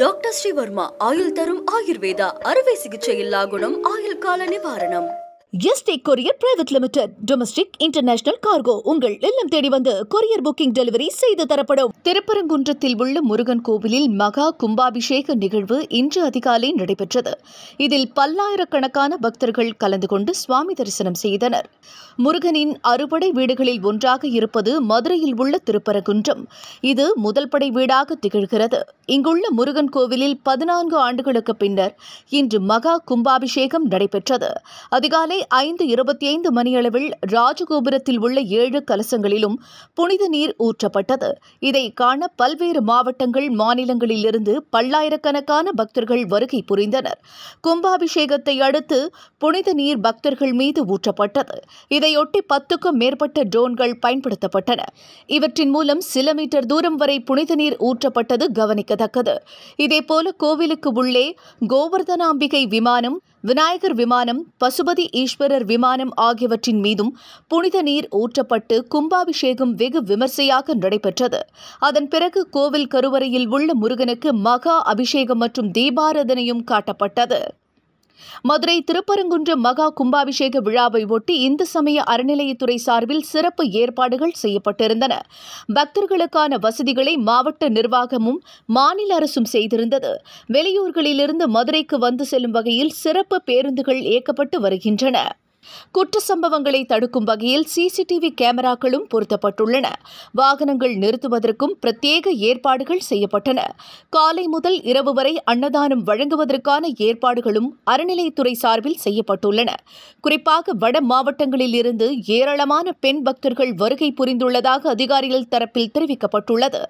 Doctor Sreevarma ஆயுள் தரும் ஆயுர்வேதா அறுவை சிகிச்சை இல்லா குணம் ஆயுள் கால நிவாரணம். Yesterday courier private limited domestic international cargo உங்கள் இல்லம் தேடி வந்து கொரியர் புக்கிங் டெலிவரி செய்து தரப்படும். திருப்பரங்குன்றத்தில் உள்ள முருகன் கோவிலில் மகா கும்பாபிஷேக நிகழ்வு இன்று அதிகாலை நடைபெற்றது. இதில் பல்லாயிரக்கணக்கான பக்தர்கள் கலந்து கொண்டு சுவாமி தரிசனம் செய்தனர். முருகனின் அறுபடை வீடுகளில் ஒன்றாக இருப்பது மதுரையில் உள்ள திருப்பரங்குன்றம். இது முதல் படை வீடாக திகழ்கிறது. இங்குள்ள முருகன் கோவிலில் 14 ஆண்டுகளுக்கு பின்னர் இன்று மகா கும்பாபிஷேகம் நடைபெற்றது. அதிகாலை 5:25 மணியளவில் ராஜகோபுரத்தில் உள்ள 7 கலசங்களிலும் புனித நீர் ஊற்றப்பட்டது. இதை காண பல்வேறு மாவட்டங்கள், மாநிலங்களிலிருந்து பல்லாயிரக்கணக்கான பக்தர்கள் வருகை புரிந்தனர். கும்பாபிஷேகத்தை அடுத்து புனித நீர் பக்தர்கள் மீது ஊற்றப்பட்டது. இதையொட்டி 10க்கும் மேற்பட்ட ட்ரோன்கள் பயன்படுத்தப்பட்டன. இவற்றின் மூலம் சில மீட்டர் தூரம் வரை புனித நீர் ஊற்றப்பட்டது கவனிக்கத்தக்கது. இதேபோல கோவிலுக்கு உள்ளே கோவர்தனாம்பிகை விமானம், விநாயகர் விமானம், பசுபதி ஈஸ்வரர் விமானம் ஆகியவற்றின் மீதும் புனித நீர் ஊற்றப்பட்டு கும்பாபிஷேகம் வெகு விமர்சையாக நடைபெற்றது. அதன் பிறகு கோவில் கருவறையில் உள்ள முருகனுக்கு மகா அபிஷேகம் மற்றும் தீபாராதனையும் காட்டப்பட்டது. மதுரை திருப்பரங்குன்றம் மகா கும்பாபிஷேக விழாவை ஒட்டி இந்து சமய அறநிலையத்துறை சார்பில் சிறப்பு ஏற்பாடுகள் செய்யப்பட்டிருந்தன. பக்தர்களுக்கான வசதிகளை மாவட்ட நிர்வாகமும் மாநில அரசும் செய்திருந்தது. வெளியூர்களிலிருந்து மதுரைக்கு வந்து செல்லும் வகையில் சிறப்பு பேருந்துகள் இயக்கப்பட்டு வருகின்றன. குற்ற சம்பவங்களை தடுக்கும் வகையில் சிசிடிவி கேமராக்களும் பொருத்தப்பட்டுள்ளன. வாகனங்கள் நிறுத்துவதற்கும் பிரத்யேக ஏற்பாடுகள் செய்யப்பட்டன. காலை முதல் இரவு வரை அன்னதானம் வழங்குவதற்கான ஏற்பாடுகளும் அறநிலையத்துறை சார்பில் செய்யப்பட்டுள்ளன. குறிப்பாக வட மாவட்டங்களில் இருந்து ஏராளமான பெண் பக்தர்கள் வருகை புரிந்துள்ளதாக அதிகாரிகள் தரப்பில் தெரிவிக்கப்பட்டுள்ளது.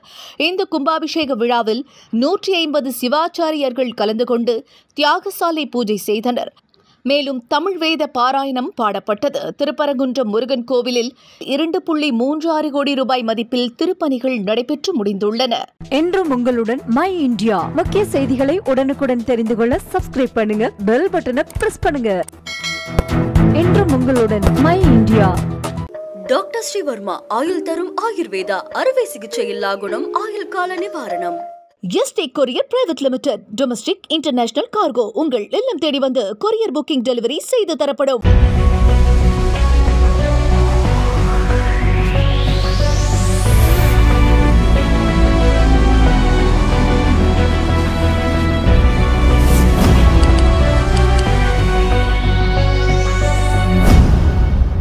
இந்த கும்பாபிஷேக விழாவில் 150 சிவாச்சாரியர்கள் கலந்து கொண்டு தியாகசாலை பூஜை செய்தனர். மேலும் தமிழ் வேத பாராயணம் பாடப்பட்டது. திருப்பரங்குன்றம் முருகன் கோவிலில் 2.36 கோடி ரூபாய் மதிப்பில் திருப்பணிகள் நடைபெற்று முடிந்துள்ளன. என்றும் உங்களுடன் மை இந்தியா. முக்கிய செய்திகளை உடனுக்குடன் தெரிந்து கொள்ள சப்ஸ்கிரைப் பண்ணுங்க, பெல் பட்டனை பிரஸ் பண்ணுங்க. என்றும் உங்களுடன் மை இந்தியா. டாக்டர் ஸ்ரீவர்மா ஆயுள் தரும் ஆயுர்வேதா அறுவை சிகிச்சை இல்லா குணம் ஆயுள் கால நிவாரணம். Yesterday courier private limited domestic international cargo உங்கள் இல்லம் தேடி வந்து கொரியர் புக்கிங் டெலிவரி செய்து தரப்படும்.